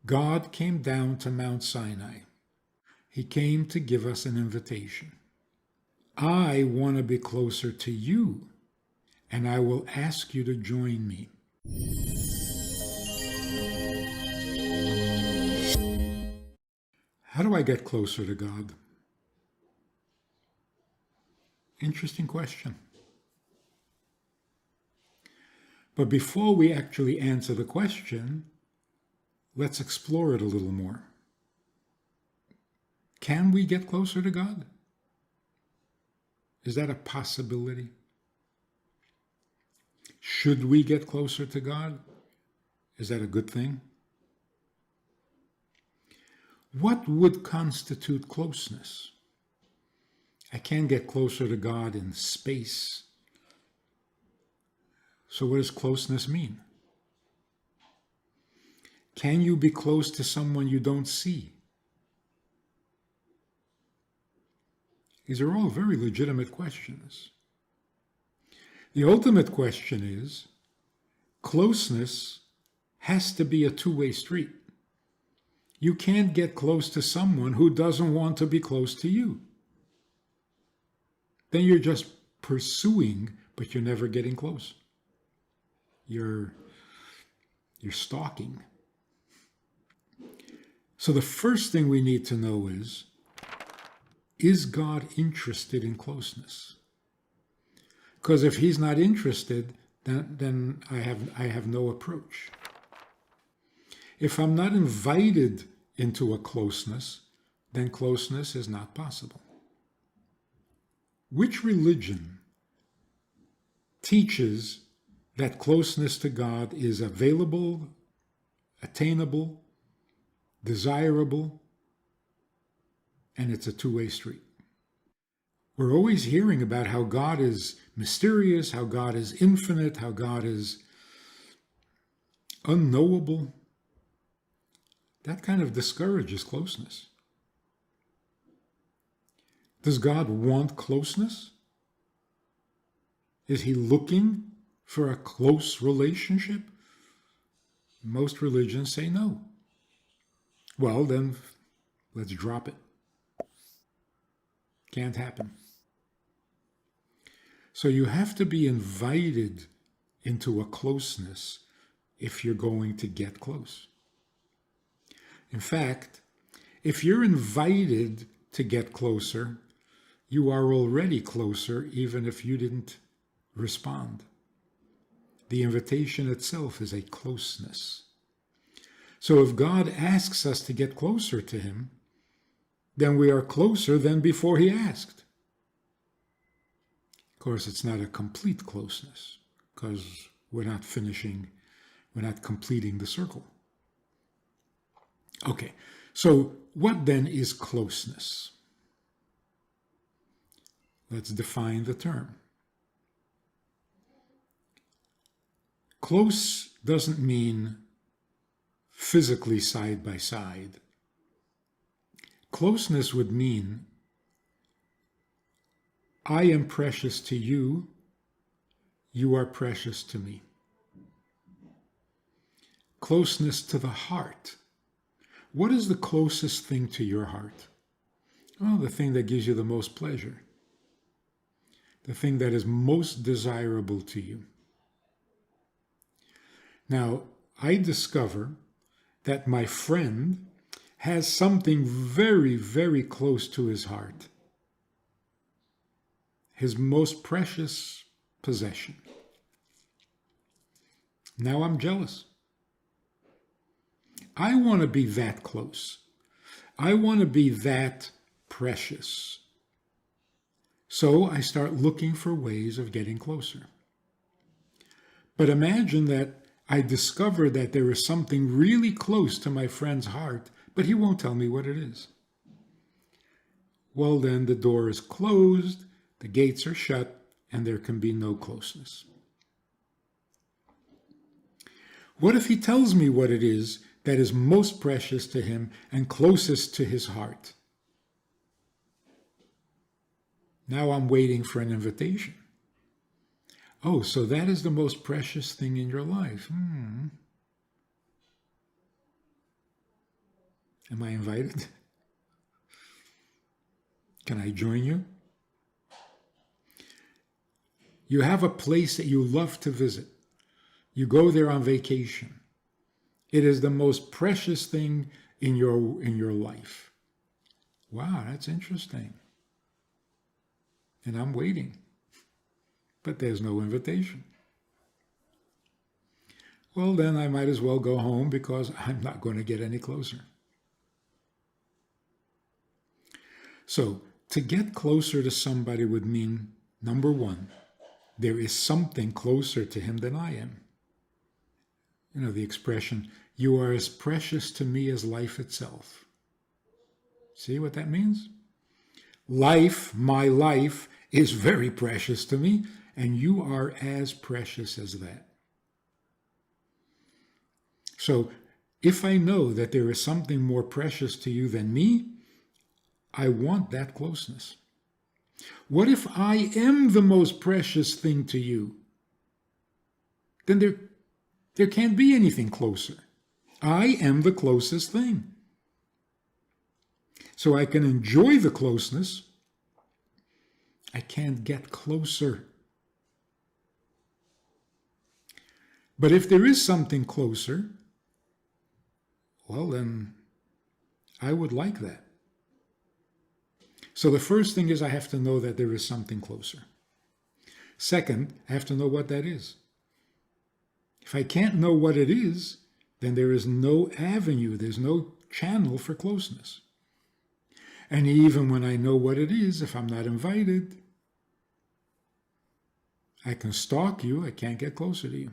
God came down to Mount Sinai. He came to give us an invitation. I want to be closer to you, and I will ask you to join me. How do I get closer to God? Interesting question. But before we actually answer the question, let's explore it a little more. Can we get closer to God? Is that a possibility? Should we get closer to God? Is that a good thing? What would constitute closeness? I can get closer to God in space. So what does closeness mean? Can you be close to someone you don't see? These are all very legitimate questions. The ultimate question is, closeness has to be a two-way street. You can't get close to someone who doesn't want to be close to you. Then you're just pursuing, but you're never getting close. You're stalking. So the first thing we need to know is God interested in closeness? Because if he's not interested, then I have no approach. If I'm not invited into a closeness, then closeness is not possible. Which religion teaches that closeness to God is available, attainable, desirable, and it's a two-way street? We're always hearing about how God is mysterious, how God is infinite, how God is unknowable. That kind of discourages closeness. Does God want closeness? Is he looking for a close relationship? Most religions say no. Well, then let's drop it. Can't happen. So you have to be invited into a closeness if you're going to get close. In fact, if you're invited to get closer, you are already closer even if you didn't respond. The invitation itself is a closeness. So if God asks us to get closer to him, then we are closer than before he asked. Of course, it's not a complete closeness because we're not completing the circle. Okay, so what then is closeness? Let's define the term. Close doesn't mean physically side by side. Closeness would mean I am precious to you, you are precious to me. Closeness to the heart. What is the closest thing to your heart? Well, the thing that gives you the most pleasure. The thing that is most desirable to you. Now, I discover that my friend has something very, very close to his heart. His most precious possession. Now I'm jealous. I want to be that close. I want to be that precious. So I start looking for ways of getting closer. But imagine that I discover that there is something really close to my friend's heart, but he won't tell me what it is. Well, then the door is closed, the gates are shut, and there can be no closeness. What if he tells me what it is that is most precious to him and closest to his heart? Now I'm waiting for an invitation. Oh, so that is the most precious thing in your life. Am I invited? Can I join you? You have a place that you love to visit. You go there on vacation. It is the most precious thing in your life. Wow, that's interesting. And I'm waiting. But there's no invitation. Well, then I might as well go home because I'm not going to get any closer. So, to get closer to somebody would mean, number one, there is something closer to him than I am. You know, the expression, you are as precious to me as life itself. See what that means? Life, my life, is very precious to me, and you are as precious as that. So, if I know that there is something more precious to you than me, I want that closeness. What if I am the most precious thing to you? Then there can't be anything closer. I am the closest thing. So I can enjoy the closeness. I can't get closer. But if there is something closer, well, then I would like that. So the first thing is I have to know that there is something closer. Second, I have to know what that is. If I can't know what it is, then there is no avenue, there's no channel for closeness. And even when I know what it is, if I'm not invited, I can stalk you, I can't get closer to you.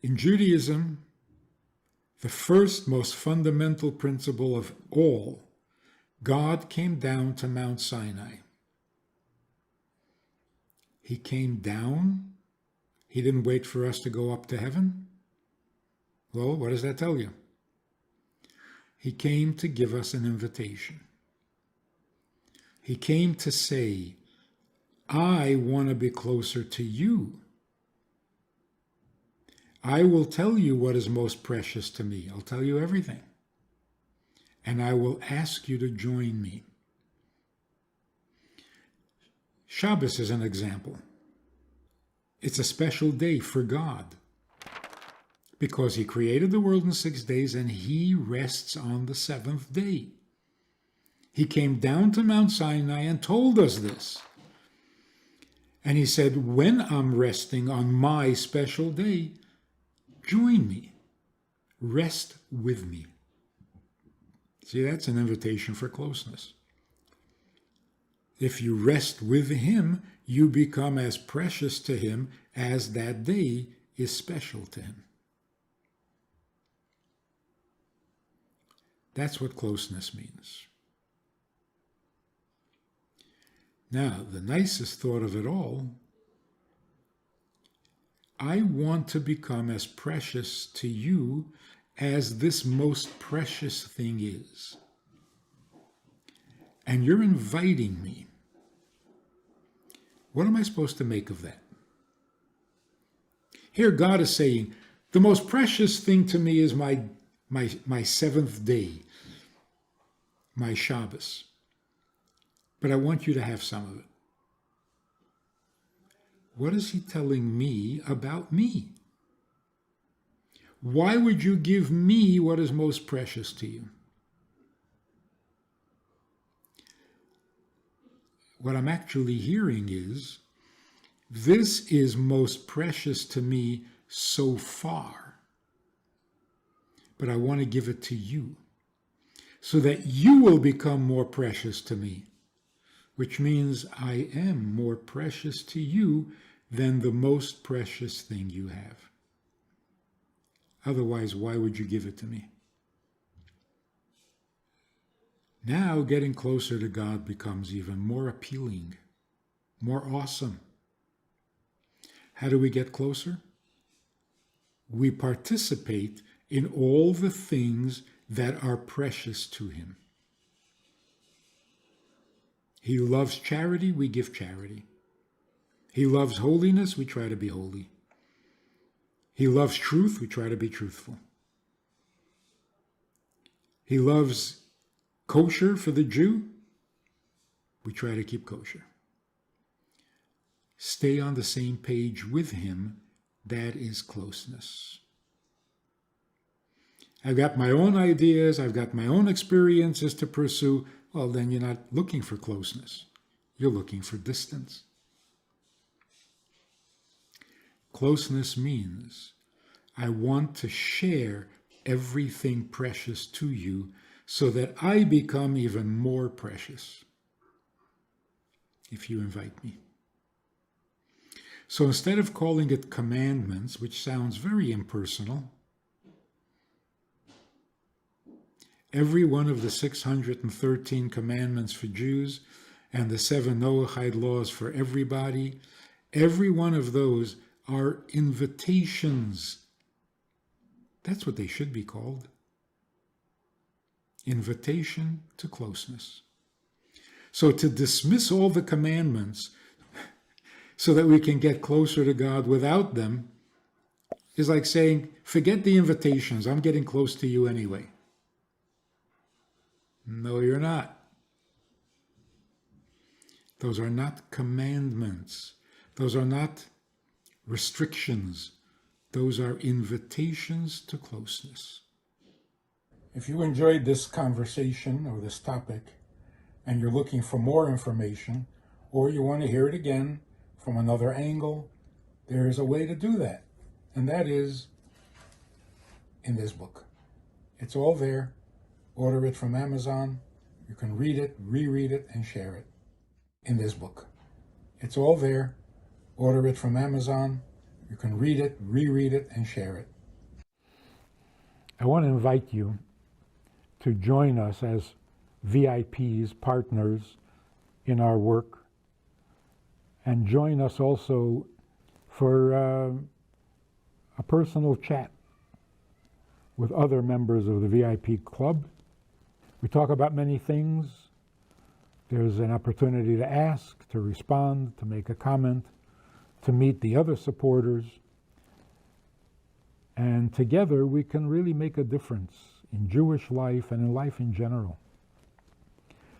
In Judaism, the first most fundamental principle of all, God came down to Mount Sinai. He came down. He didn't wait for us to go up to heaven. Well, what does that tell you? He came to give us an invitation. He came to say, I want to be closer to you. I will tell you what is most precious to me. I'll tell you everything. And I will ask you to join me. Shabbos is an example. It's a special day for God because he created the world in 6 days and he rests on the seventh day. He came down to Mount Sinai and told us this. And he said, when I'm resting on my special day, join me. Rest with me. See, that's an invitation for closeness. If you rest with him, you become as precious to him as that day is special to him. That's what closeness means. Now, the nicest thought of it all, I want to become as precious to you as this most precious thing is. And you're inviting me. What am I supposed to make of that? Here God is saying, the most precious thing to me is my seventh day, my Shabbos. But I want you to have some of it. What is he telling me about me? Why would you give me what is most precious to you? What I'm actually hearing is, this is most precious to me so far, but I want to give it to you so that you will become more precious to me, which means I am more precious to you than the most precious thing you have. Otherwise, why would you give it to me? Now getting closer to God becomes even more appealing, more awesome. How do we get closer? We participate in all the things that are precious to him. He loves charity, we give charity. He loves holiness, we try to be holy. He loves truth, we try to be truthful. He loves kosher for the Jew. We try to keep kosher. Stay on the same page with him. That is closeness. I've got my own ideas. I've got my own experiences to pursue. Well, then you're not looking for closeness. You're looking for distance. Closeness means I want to share everything precious to you so that I become even more precious if you invite me. So instead of calling it commandments, which sounds very impersonal, every one of the 613 commandments for Jews and the 7 Noahide laws for everybody, every one of those are invitations. That's what they should be called. Invitation to closeness. So to dismiss all the commandments so that we can get closer to God without them is like saying, forget the invitations, I'm getting close to you anyway. No, you're not. Those are not commandments. Those are not restrictions. Those are invitations to closeness. If you enjoyed this conversation or this topic and you're looking for more information, or you want to hear it again from another angle, there is a way to do that. And that is in this book. It's all there. Order it from Amazon. You can read it, reread it, and share it in this book. It's all there. Order it from Amazon. You can read it, reread it, and share it. I want to invite you to join us as VIPs, partners in our work, and join us also for a personal chat with other members of the VIP club. We talk about many things. There's an opportunity to ask, to respond, to make a comment, to meet the other supporters. And together we can really make a difference in Jewish life and in life in general.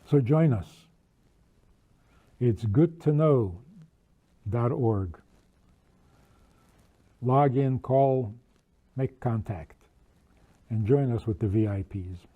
So join us. It's goodtoknow.org. Log in, call, make contact, and join us with the VIPs.